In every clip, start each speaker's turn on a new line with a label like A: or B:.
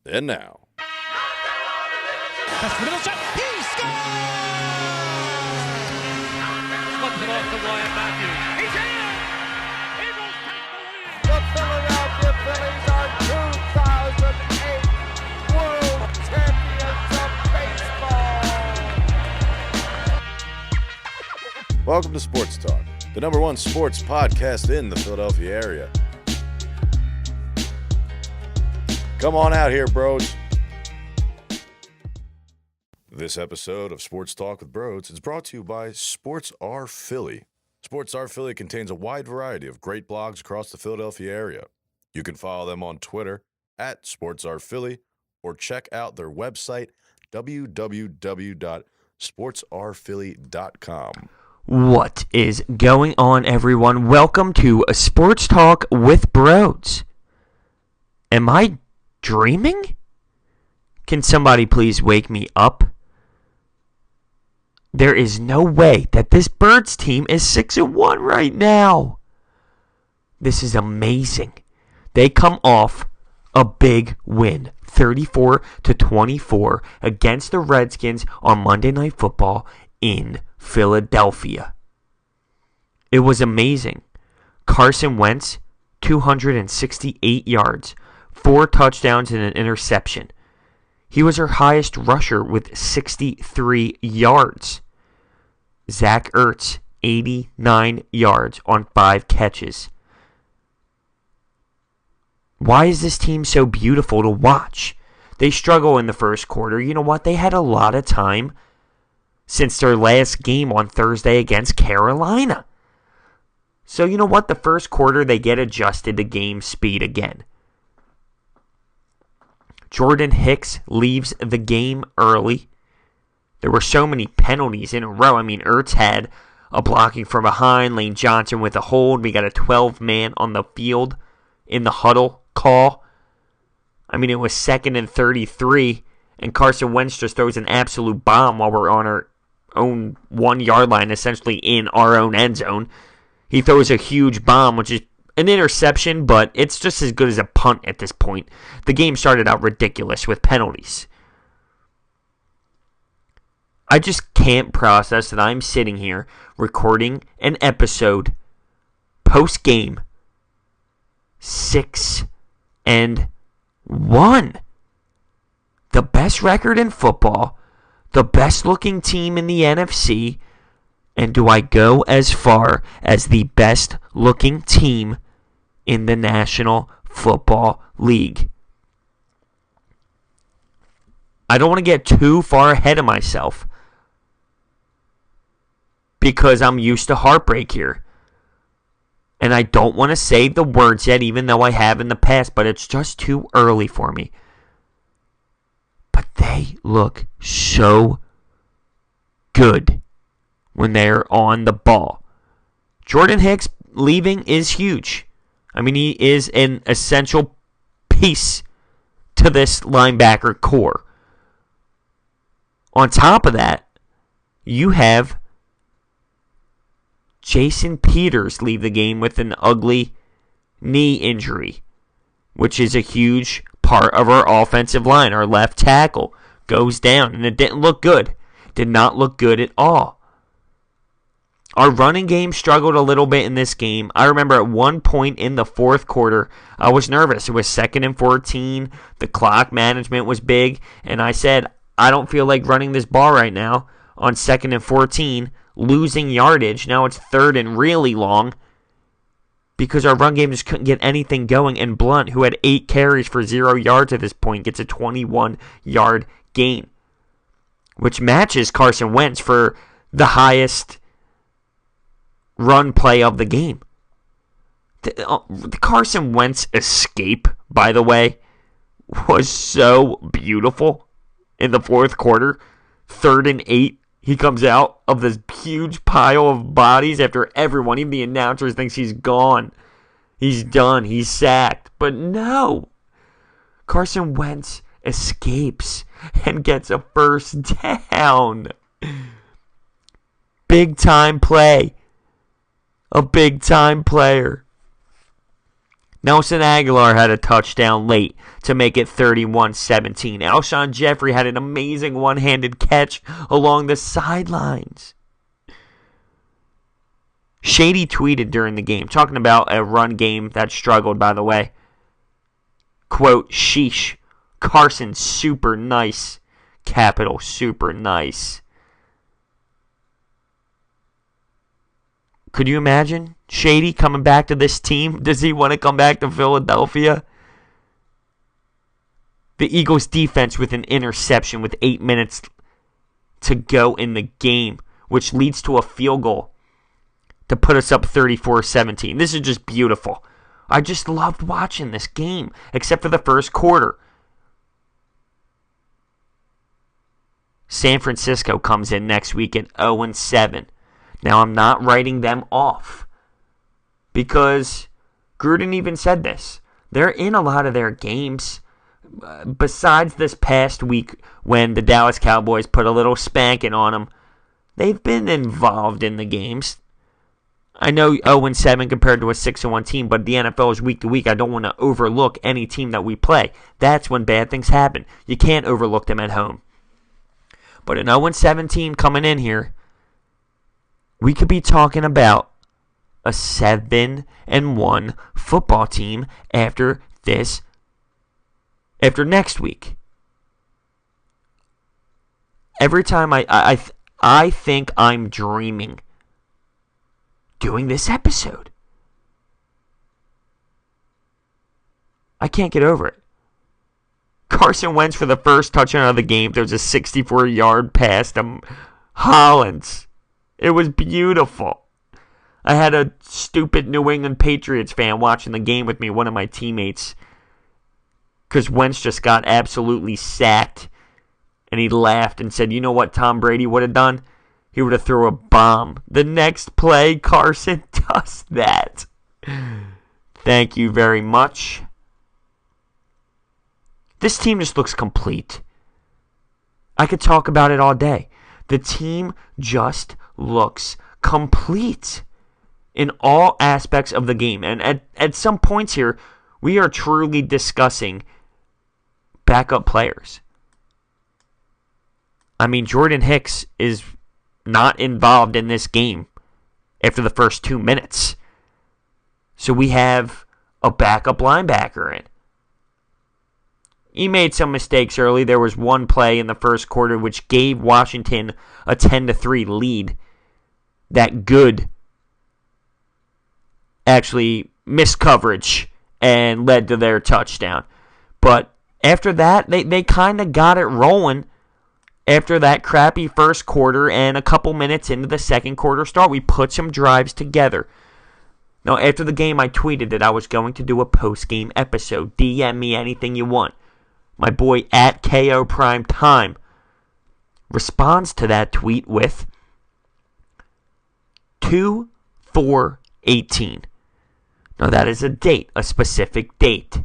A: And now.
B: That's the middle shot. He scores! Flipped it off to Wyatt Matthews. He's in! Eagles take the lead!
C: The Philadelphia Phillies are 2008 World Champions of Baseball.
A: Welcome to Sports Talk, the number one sports podcast in the Philadelphia area. Come on out here, Brodes. This episode of Sports Talk with Brodes is brought to you by Sports R Philly. Sports R Philly contains a wide variety of great blogs across the Philadelphia area. You can follow them on Twitter at Sports R Philly or check out their website, www.sportsrphilly.com.
D: What is going on, everyone? Welcome to Sports Talk with Brodes. Am I dreaming? Can somebody please wake me up? There is no way that this Birds team is 6-1 right now. This is amazing. They come off a big win, 34-24 against the Redskins on Monday Night Football in Philadelphia. It was amazing. Carson Wentz, 268 yards, 4 touchdowns and an interception. He was our highest rusher with 63 yards. Zach Ertz, 89 yards on 5 catches. Why is this team so beautiful to watch? They struggle in the first quarter. You know what? They had a lot of time since their last game on Thursday against Carolina. So you know what? The first quarter, they get adjusted to game speed again. Jordan Hicks leaves the game early. There were so many penalties in a row. I mean, Ertz had a blocking from behind, Lane Johnson with a hold. We got a 12-man on the field in the huddle call. I mean, it was 2nd and 33, and Carson Wentz just throws an absolute bomb while we're on our own 1-yard line, essentially in our own end zone. He throws a huge bomb, which is an interception, but it's just as good as a punt at this point. The game started out ridiculous with penalties. I just can't process that I'm sitting here recording an episode post-game 6-1. The best record in football, the best looking team in the NFC, and do I go as far as the best looking team in the National Football League? I don't want to get too far ahead of myself because I'm used to heartbreak here. And I don't want to say the words yet, even though I have in the past, but it's just too early for me. But they look so good when they're on the ball. Jordan Hicks leaving is huge. I mean, he is an essential piece to this linebacker core. On top of that, you have Jason Peters leave the game with an ugly knee injury, which is a huge part of our offensive line. Our left tackle goes down, and it didn't look good. Did not look good at all. Our running game struggled a little bit in this game. I remember at one point in the fourth quarter, I was nervous. It was 2nd and 14. The clock management was big, and I said, I don't feel like running this ball right now on 2nd and 14, losing yardage. Now it's 3rd and really long because our run game just couldn't get anything going. And Blunt, who had 8 carries for 0 yards at this point, gets a 21-yard gain, which matches Carson Wentz for the highest run play of the game. The Carson Wentz escape, by the way, was so beautiful in the fourth quarter. 3rd and 8. He comes out of this huge pile of bodies after everyone, even the announcers, thinks he's gone. He's done. He's sacked. But no. Carson Wentz escapes and gets a first down. Big time play. A big time player. Nelson Aguilar had a touchdown late to make it 31-17. Alshon Jeffrey had an amazing one-handed catch along the sidelines. Shady tweeted during the game, talking about a run game that struggled, by the way. Quote, sheesh, Carson super nice. Capital super nice. Could you imagine Shady coming back to this team? Does he want to come back to Philadelphia? The Eagles defense with an interception with 8 minutes to go in the game, which leads to a field goal to put us up 34-17. This is just beautiful. I just loved watching this game, except for the first quarter. San Francisco comes in next week at 0-7. Now, I'm not writing them off because Gruden even said this. They're in a lot of their games. Besides this past week when the Dallas Cowboys put a little spanking on them, they've been involved in the games. I know 0-7 compared to a 6-1 team, but the NFL is week to week. I don't want to overlook any team that we play. That's when bad things happen. You can't overlook them at home. But an 0-7 team coming in here, we could be talking about a 7-1 football team after next week. Every time I think I'm dreaming doing this episode. I can't get over it. Carson Wentz for the first touchdown of the game. There's a 64-yard pass to Hollins. It was beautiful. I had a stupid New England Patriots fan watching the game with me, one of my teammates, because Wentz just got absolutely sacked. And he laughed and said, you know what Tom Brady would have done? He would have thrown a bomb. The next play, Carson does that. Thank you very much. This team just looks complete. I could talk about it all day. The team just looks complete in all aspects of the game. And at some points here, we are truly discussing backup players. I mean, Jordan Hicks is not involved in this game after the first 2 minutes. So we have a backup linebacker in. He made some mistakes early. There was one play in the first quarter which gave Washington a 10-3 lead. That Good actually missed coverage and led to their touchdown. But after that, they kind of got it rolling. After that crappy first quarter and a couple minutes into the second quarter start, we put some drives together. Now, after the game, I tweeted that I was going to do a post-game episode. DM me anything you want. My boy at KO Prime Time responds to that tweet with 2/4/18. Now, that is a date, a specific date,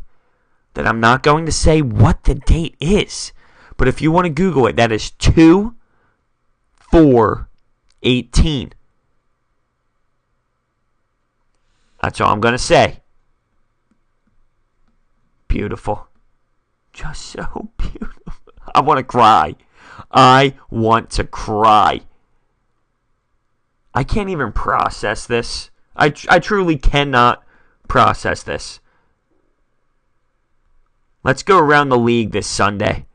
D: that I'm not going to say what the date is. But if you want to Google it, that is 2/4/18. That's all I'm going to say. Beautiful. Just so beautiful. I want to cry. I want to cry. I can't even process this. I truly cannot process this. Let's go around the league this Sunday.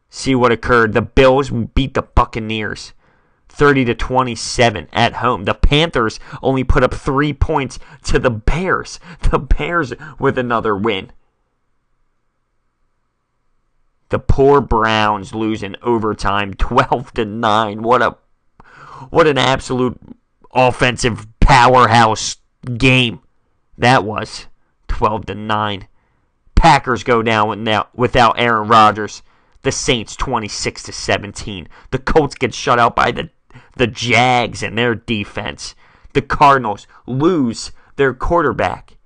D: See what occurred. The Bills beat the Buccaneers 30-27 at home. The Panthers only put up 3 points to the Bears. The Bears with another win. The poor Browns lose in overtime 12-9. What an absolute offensive powerhouse game that was. 12-9. Packers go down without Aaron Rodgers. The Saints 26-17. The Colts get shut out by the Jags and their defense. The Cardinals lose their quarterback,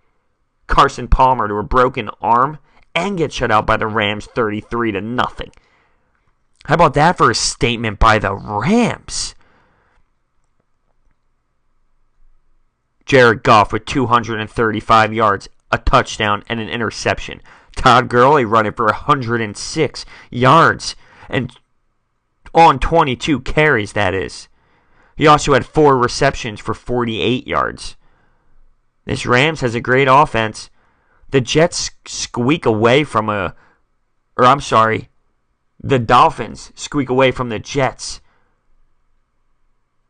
D: Carson Palmer, to a broken arm and get shut out by the Rams 33-0. How about that for a statement by the Rams? Jared Goff with 235 yards, a touchdown, and an interception. Todd Gurley running for 106 yards and on 22 carries, that is. He also had 4 receptions for 48 yards. This Rams has a great offense. The Jets squeak away from the Dolphins squeak away from the Jets,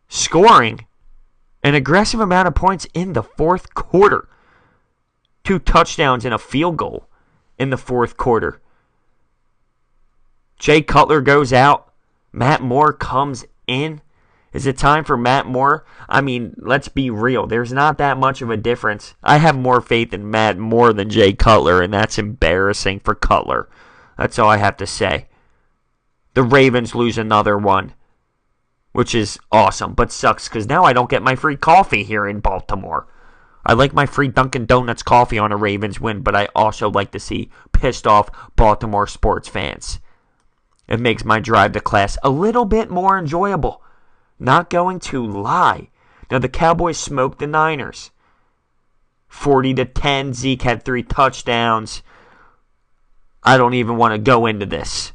D: scoring an aggressive amount of points in the fourth quarter. 2 touchdowns and a field goal in the fourth quarter. Jay Cutler goes out. Matt Moore comes in. Is it time for Matt Moore? I mean, let's be real. There's not that much of a difference. I have more faith in Matt Moore than Jay Cutler, and that's embarrassing for Cutler. That's all I have to say. The Ravens lose another one, which is awesome, but sucks because now I don't get my free coffee here in Baltimore. I like my free Dunkin' Donuts coffee on a Ravens win, but I also like to see pissed off Baltimore sports fans. It makes my drive to class a little bit more enjoyable. Not going to lie. Now, the Cowboys smoked the Niners. 40-10. Zeke had 3 touchdowns. I don't even want to go into this.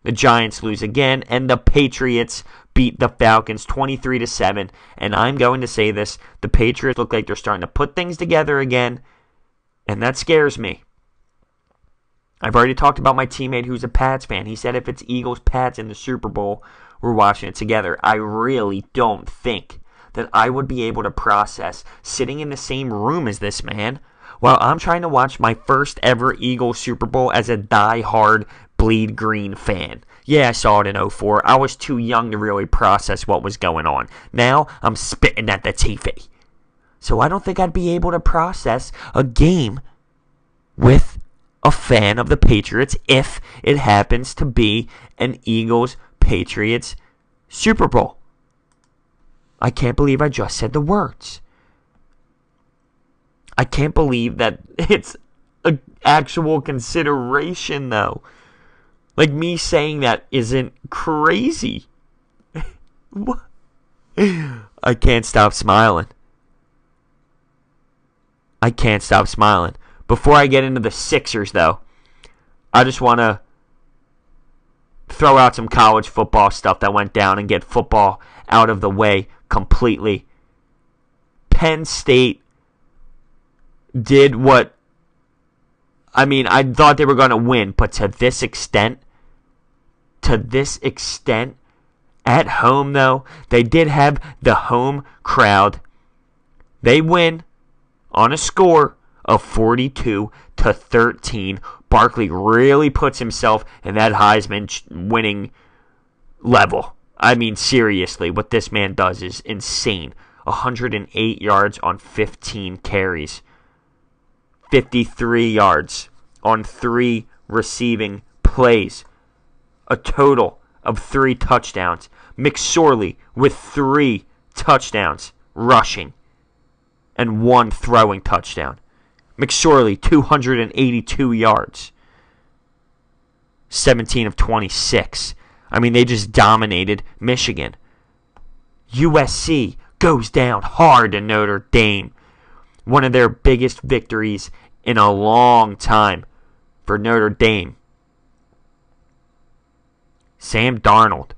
D: The Giants lose again, and the Patriots beat the Falcons 23-7. And I'm going to say this. The Patriots look like they're starting to put things together again, and that scares me. I've already talked about my teammate who's a Pats fan. He said if it's Eagles-Pats in the Super Bowl, we're watching it together. I really don't think that I would be able to process sitting in the same room as this man while I'm trying to watch my first ever Eagles Super Bowl as a die-hard bleed green fan. Yeah, I saw it in 2004. I was too young to really process what was going on. Now, I'm spitting at the TV. So I don't think I'd be able to process a game with a fan of the Patriots if it happens to be an Eagles-Patriots Super Bowl. I can't believe I just said the words. I can't believe that it's an actual consideration, though. Like, me saying that isn't crazy. What? I can't stop smiling. I can't stop smiling. Before I get into the Sixers, though, I just want to throw out some college football stuff that went down and get football out of the way completely. Penn State did what, I mean, I thought they were going to win, but to this extent, at home, though, they did have the home crowd. They win on a score of 42-13. Barkley really puts himself in that Heisman winning level. I mean, seriously, what this man does is insane. 108 yards on 15 carries. 53 yards on 3 receiving plays. A total of 3 touchdowns. McSorley with 3 touchdowns rushing and 1 throwing touchdown. McSorley, 282 yards. 17 of 26. I mean, they just dominated Michigan. USC goes down hard to Notre Dame. One of their biggest victories in a long time for Notre Dame. Sam Darnold,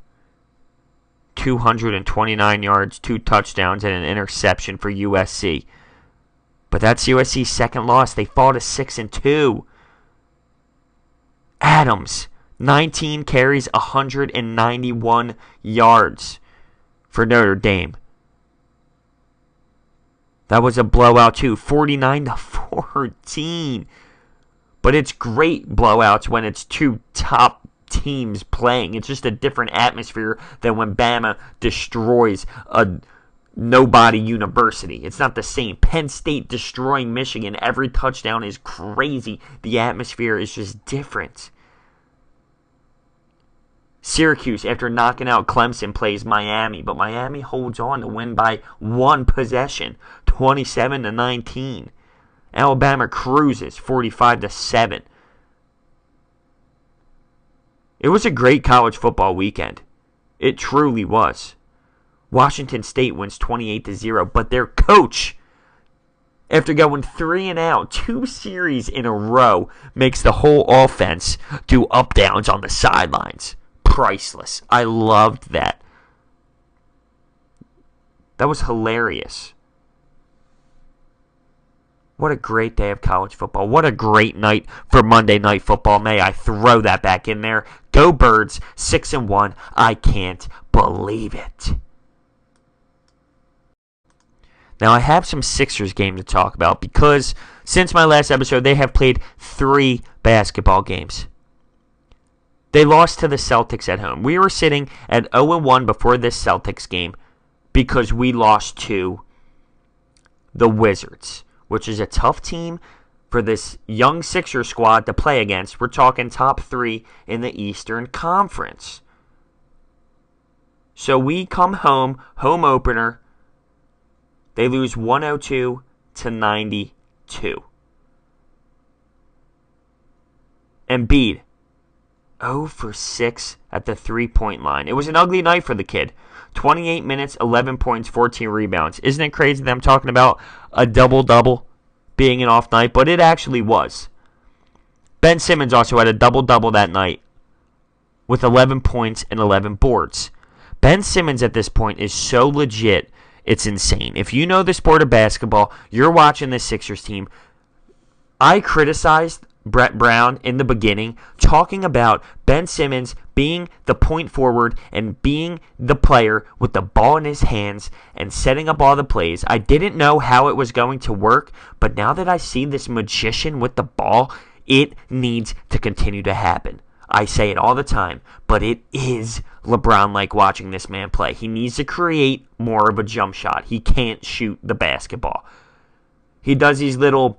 D: 229 yards, 2 touchdowns, and an interception for USC. But that's USC's second loss. They fall to 6-2. Adams, 19 carries, 191 yards for Notre Dame. That was a blowout too, 49-14. But it's great blowouts when it's 2 top teams playing. It's just a different atmosphere than when Bama destroys a nobody university. It's not the same. Penn State destroying Michigan. Every touchdown is crazy. The atmosphere is just different. Syracuse, after knocking out Clemson, plays Miami, but Miami holds on to win by 1 possession, 27-19. Alabama cruises, 45-7. It was a great college football weekend. It truly was. Washington State wins 28-0, but their coach After going 3 and out, 2 series in a row makes the whole offense do up downs on the sidelines. Priceless. I loved that. That was hilarious. What a great day of college football. What a great night for Monday Night Football. May I throw that back in there. Go Birds, 6-1. I can't believe it. Now, I have some Sixers game to talk about because since my last episode, they have played 3 basketball games. They lost to the Celtics at home. We were sitting at 0-1 before this Celtics game because we lost to the Wizards, which is a tough team for this young Sixers squad to play against. We're talking top 3 in the Eastern Conference. So we come home opener. They lose 102 to 92. Embiid, 0 for 6 at the 3-point line. It was an ugly night for the kid. 28 minutes, 11 points, 14 rebounds. Isn't it crazy that I'm talking about a double-double being an off night? But it actually was. Ben Simmons also had a double-double that night with 11 points and 11 boards. Ben Simmons at this point is so legit, it's insane. If you know the sport of basketball, you're watching this Sixers team. I criticized Brett Brown in the beginning, talking about Ben Simmons being the point forward and being the player with the ball in his hands and setting up all the plays. I didn't know how it was going to work, but now that I see this magician with the ball, it needs to continue to happen. I say it all the time, but it is LeBron-like watching this man play. He needs to create more of a jump shot. He can't shoot the basketball. He does these little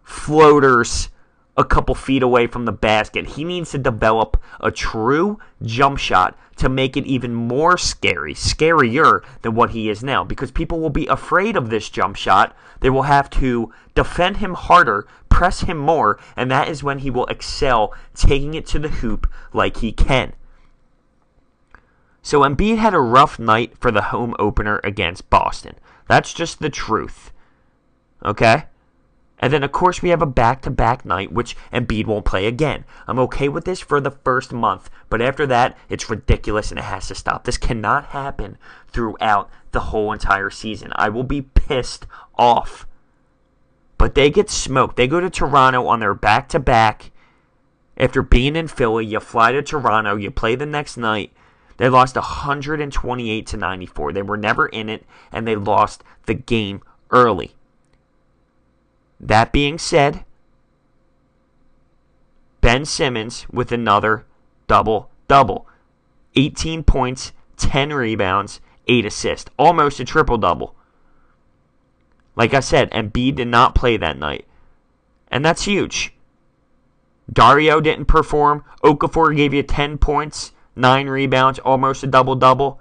D: floaters a couple feet away from the basket. He needs to develop a true jump shot to make it even more scarier than what he is now, because people will be afraid of this jump shot. They will have to defend him harder, press him more, and that is when he will excel, taking it to the hoop like he can. So Embiid had a rough night for the home opener against Boston. That's just the truth. Okay? And then, of course, we have a back-to-back night, which Embiid won't play again. I'm okay with this for the first month, but after that, it's ridiculous and it has to stop. This cannot happen throughout the whole entire season. I will be pissed off. But they get smoked. They go to Toronto on their back-to-back. After being in Philly, you fly to Toronto, you play the next night. They lost 128 to 94. They were never in it, and they lost the game early. That being said, Ben Simmons with another double-double. 18 points, 10 rebounds, 8 assists. Almost a triple-double. Like I said, Embiid did not play that night. And that's huge. Dario didn't perform. Okafor gave you 10 points, 9 rebounds, almost a double-double.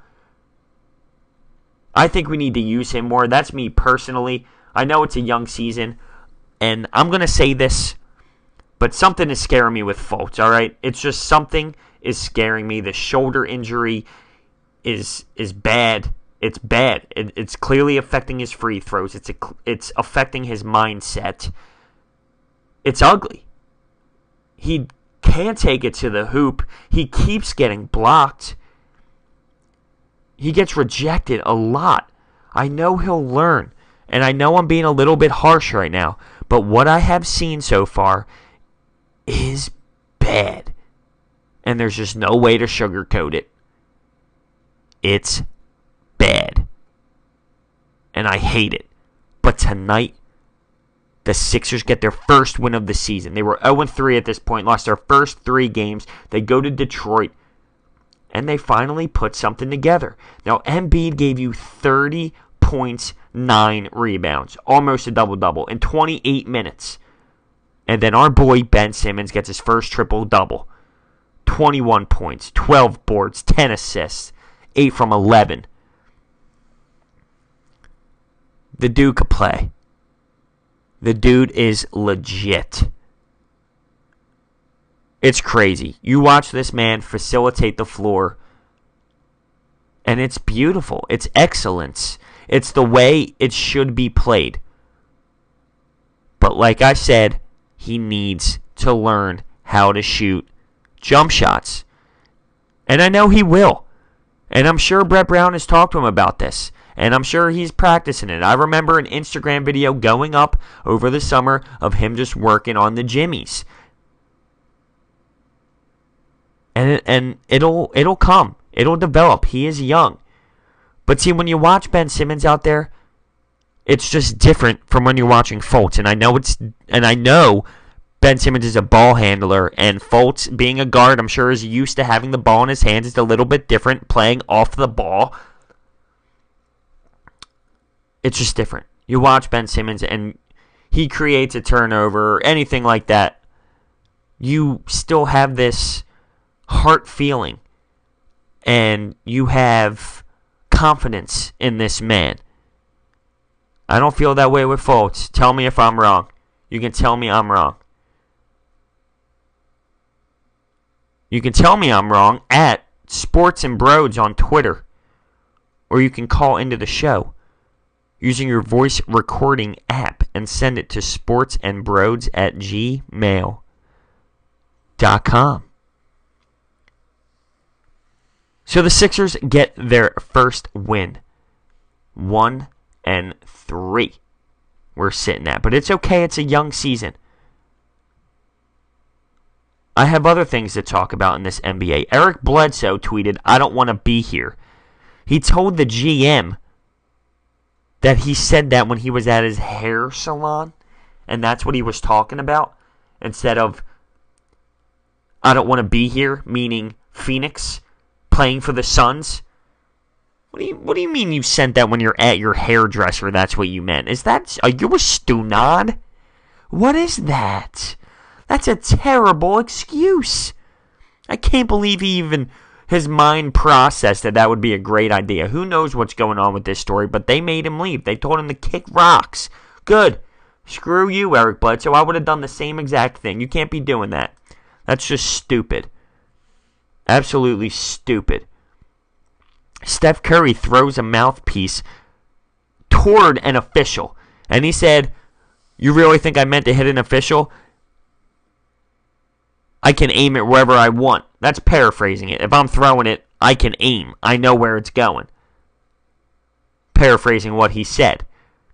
D: I think we need to use him more. That's me personally. I know it's a young season. And I'm going to say this, but something is scaring me with Fultz, all right? It's just something is scaring me. The shoulder injury is bad. It's bad. It's clearly affecting his free throws. It's affecting his mindset. It's ugly. He can't take it to the hoop. He keeps getting blocked. He gets rejected a lot. I know he'll learn. And I know I'm being a little bit harsh right now, but what I have seen so far is bad. And there's just no way to sugarcoat it. It's bad. And I hate it. But tonight, the Sixers get their first win of the season. They were 0-3 at this point, lost their first 3 games. They go to Detroit, and they finally put something together. Now, Embiid gave you 30 points, 9 rebounds, almost a double-double in 28 minutes. And then our boy Ben Simmons gets his first triple-double. 21 points, 12 boards, 10 assists, 8 from 11. The dude could play. The dude is legit. It's crazy. You watch this man facilitate the floor, and it's beautiful. It's excellence. It's the way it should be played. But like I said, he needs to learn how to shoot jump shots. And I know he will. And I'm sure Brett Brown has talked to him about this. And I'm sure he's practicing it. I remember an Instagram video going up over the summer of him just working on the jimmies. And it'll come. It'll develop. He is young. But see, when you watch Ben Simmons out there, it's just different from when you're watching Fultz. And I know Ben Simmons is a ball handler, and Fultz, being a guard, I'm sure is used to having the ball in his hands. It's a little bit different playing off the ball. It's just different. You watch Ben Simmons, and he creates a turnover or anything like that. You still have this heart feeling, and you have confidence in this man. I don't feel that way with Fultz. Tell me if I'm wrong. You can tell me I'm wrong. You can tell me I'm wrong at sportsandbrodes on Twitter. Or you can call into the show using your voice recording app and send it to sportsandbrodes@gmail.com. So the Sixers get their first win. 1-3. We're sitting at. But it's okay. It's a young season. I have other things to talk about in this NBA. Eric Bledsoe tweeted, "I don't want to be here." He told the GM that he said that when he was at his hair salon, and that's what he was talking about, instead of "I don't want to be here," meaning Phoenix playing for the Suns. What do you mean you sent that when you're at your hairdresser? That's what you meant. Are you a stunad? What is that? That's a terrible excuse. I can't believe his mind processed that would be a great idea. Who knows what's going on with this story, but they made him leave. They told him to kick rocks. Good. Screw you, Eric Bledsoe. I would have done the same exact thing. You can't be doing that. That's just stupid. Absolutely stupid. Steph Curry throws a mouthpiece toward an official, and he said, "You really think I meant to hit an official? I can aim it wherever I want." That's paraphrasing it. If I'm throwing it, I can aim. I know where it's going. Paraphrasing what he said.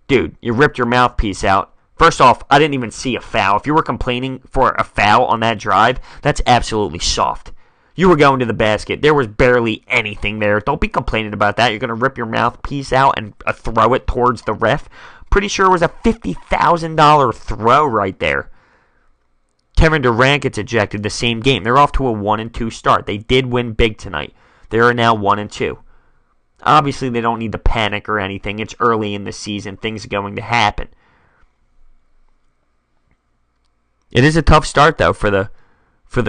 D: Dude, you ripped your mouthpiece out. First off, I didn't even see a foul. If you were complaining for a foul on that drive, that's absolutely soft. You were going to the basket. There was barely anything there. Don't be complaining about that. You're going to rip your mouthpiece out and throw it towards the ref. Pretty sure it was a $50,000 throw right there. Kevin Durant gets ejected the same game. They're off to a 1-2 start. They did win big tonight. They are now 1-2. Obviously, they don't need to panic or anything. It's early in the season. Things are going to happen. It is a tough start, though, for the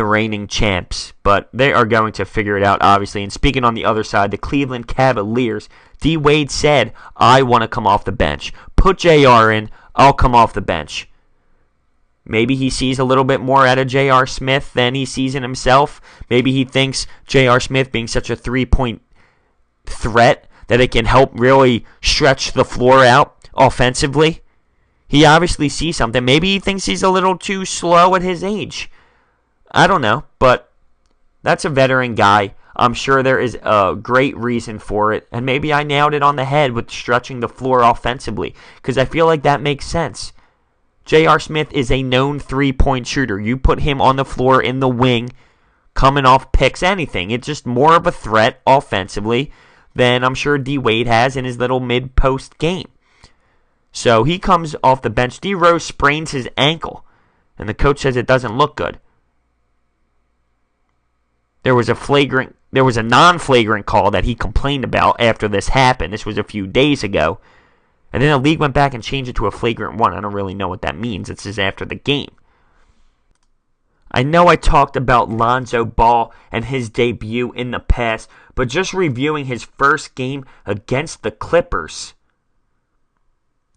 D: reigning champs, but they are going to figure it out, obviously. And speaking on the other side, the Cleveland Cavaliers, D. Wade said, "I want to come off the bench. Put JR in. I'll come off the bench." Maybe he sees a little bit more out of J.R. Smith than he sees in himself. Maybe he thinks J.R. Smith being such a three-point threat that it can help really stretch the floor out offensively. He obviously sees something. Maybe he thinks he's a little too slow at his age. I don't know, but that's a veteran guy. I'm sure there is a great reason for it, and maybe I nailed it on the head with stretching the floor offensively, because I feel like that makes sense. J.R. Smith is a known three-point shooter. You put him on the floor in the wing, coming off picks, anything. It's just more of a threat offensively than I'm sure D. Wade has in his little mid-post game. So he comes off the bench. D. Rose sprains his ankle, and the coach says it doesn't look good. There was a non-flagrant call that he complained about after this happened. This was a few days ago. And then the league went back and changed it to a flagrant one. I don't really know what that means. It says after the game. I know I talked about Lonzo Ball and his debut in the past, but just reviewing his first game against the Clippers,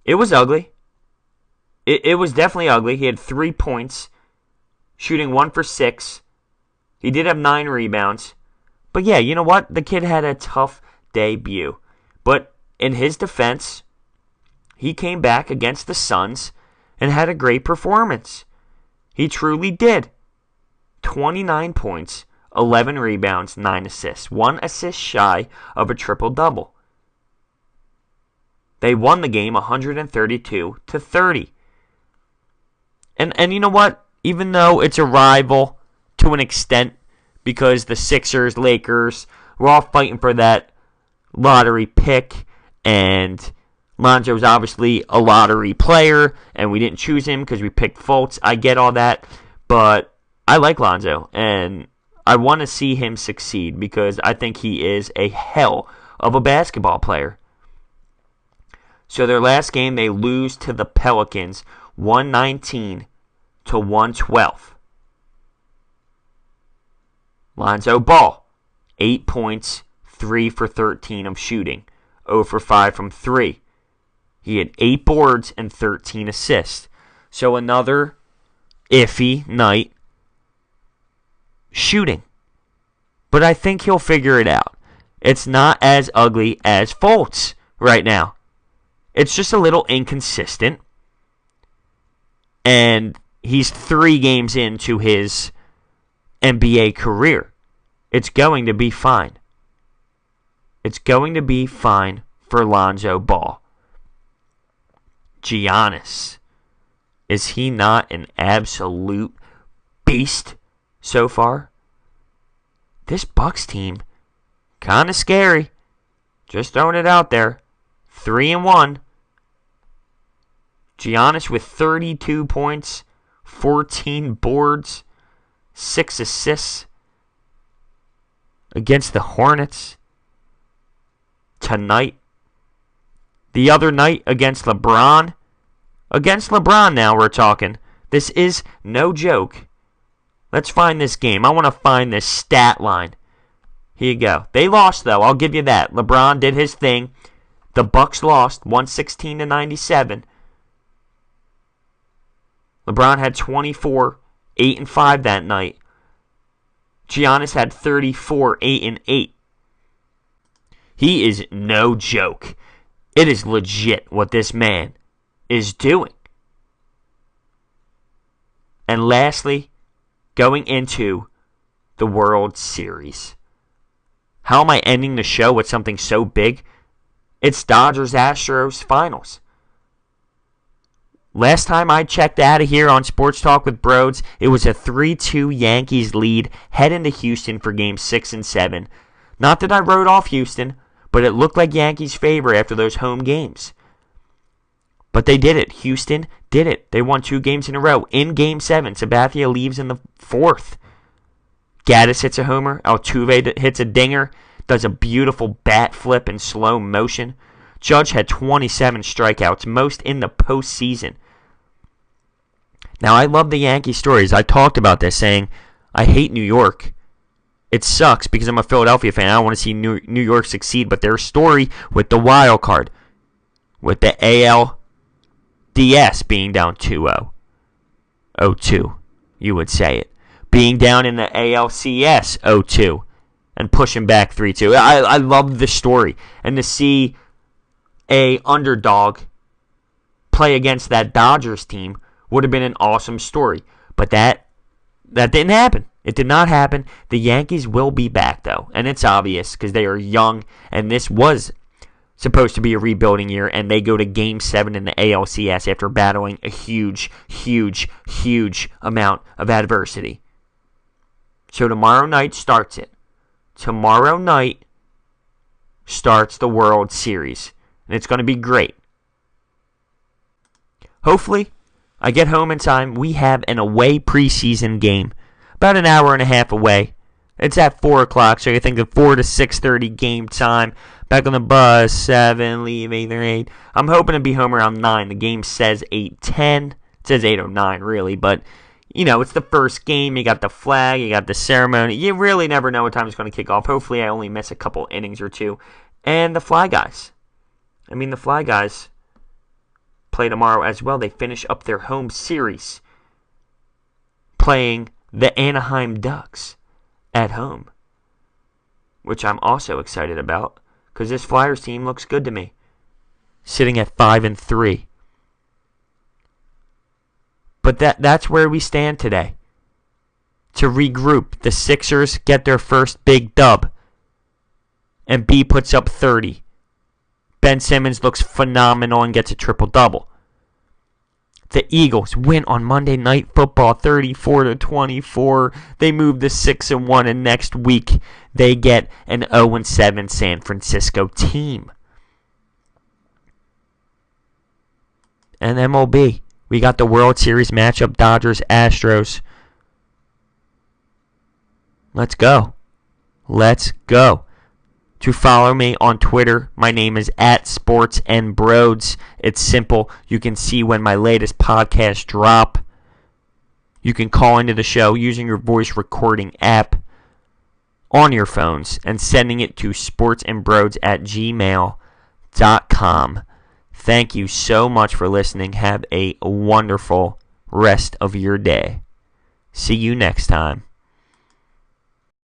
D: it was ugly. It was definitely ugly. He had 3 points, shooting 1 for 6. He did have 9 rebounds. But yeah, you know what? The kid had a tough debut. But in his defense, he came back against the Suns and had a great performance. He truly did. 29 points, 11 rebounds, 9 assists. 1 assist shy of a triple-double. They won the game 132-30. And you know what? Even though it's a rival to an extent, because the Sixers, Lakers, we're all fighting for that lottery pick, and Lonzo's obviously a lottery player, and we didn't choose him because we picked Fultz. I get all that, but I like Lonzo, and I want to see him succeed because I think he is a hell of a basketball player. So their last game, they lose to the Pelicans 119-112. Lonzo Ball, 8 points, 3 for 13 of shooting, 0 for 5 from 3. He had 8 boards and 13 assists. So another iffy night shooting. But I think he'll figure it out. It's not as ugly as Fultz right now. It's just a little inconsistent. And he's 3 games into his NBA career. It's going to be fine. It's going to be fine for Lonzo Ball. Giannis. Is he not an absolute beast so far? This Bucks team, kind of scary. Just throwing it out there. 3-1. Giannis with 32 points, 14 boards, 6 assists against the Hornets tonight. The other night against LeBron. Against LeBron now we're talking. This is no joke. Let's find this game. I want to find this stat line. Here you go. They lost though, I'll give you that. LeBron did his thing. The Bucks lost 116-97. LeBron had 24, 8 and 5 that night. Giannis had 34, 8 and 8. He is no joke. It is legit what this man is doing. And lastly, going into the World Series. How am I ending the show with something so big? It's Dodgers-Astros finals. Last time I checked out of here on Sports Talk with Brodes, it was a 3-2 Yankees lead head into Houston for Games 6 and 7. Not that I wrote off Houston, but it looked like Yankees' favor after those home games. But they did it. Houston did it. They won 2 games in a row. In Game 7, Sabathia leaves in the 4th. Gaddis hits a homer. Altuve hits a dinger. Does a beautiful bat flip in slow motion. Judge had 27 strikeouts, most in the postseason. Now, I love the Yankee stories. I talked about this, saying, I hate New York. It sucks because I'm a Philadelphia fan. I don't want to see New York succeed. But their story with the wild card, with the ALDS being down 2-0. 0-2, you would say it. Being down in the ALCS 0-2 and pushing back 3-2. I love the story. And to see a underdog play against that Dodgers team would have been an awesome story. But that didn't happen. It did not happen. The Yankees will be back, though. And it's obvious because they are young. And this was supposed to be a rebuilding year. And they go to Game 7 in the ALCS after battling a huge, huge, huge amount of adversity. So tomorrow night starts it. Tomorrow night starts the World Series. And it's going to be great. Hopefully, I get home in time. We have an away preseason game. About an hour and a half away. It's at 4 o'clock, so you think of 4 to 6:30 game time. Back on the bus, 7, leave 8. I'm hoping to be home around 9. The game says 8:10. It says 8:09, really, but, you know, it's the first game. You got the flag, you got the ceremony. You really never know what time it's going to kick off. Hopefully, I only miss a couple innings or two. And the Fly Guys. The Fly Guys play tomorrow as well. They finish up their home series playing the Anaheim Ducks at home, which I'm also excited about because this Flyers team looks good to me. Sitting at 5-3. But that's where we stand today. To regroup, the Sixers get their first big dub. And B puts up 30. Ben Simmons looks phenomenal and gets a triple-double. The Eagles win on Monday Night Football 34-24. They move to 6-1, and next week they get an 0-7 San Francisco team. And MLB, we got the World Series matchup, Dodgers-Astros. Let's go. Let's go. To follow me on Twitter, my name is @sportsandbrodes. It's simple. You can see when my latest podcasts drop. You can call into the show using your voice recording app on your phones and sending it to sportsandbrodes@gmail.com. Thank you so much for listening. Have a wonderful rest of your day. See you next time.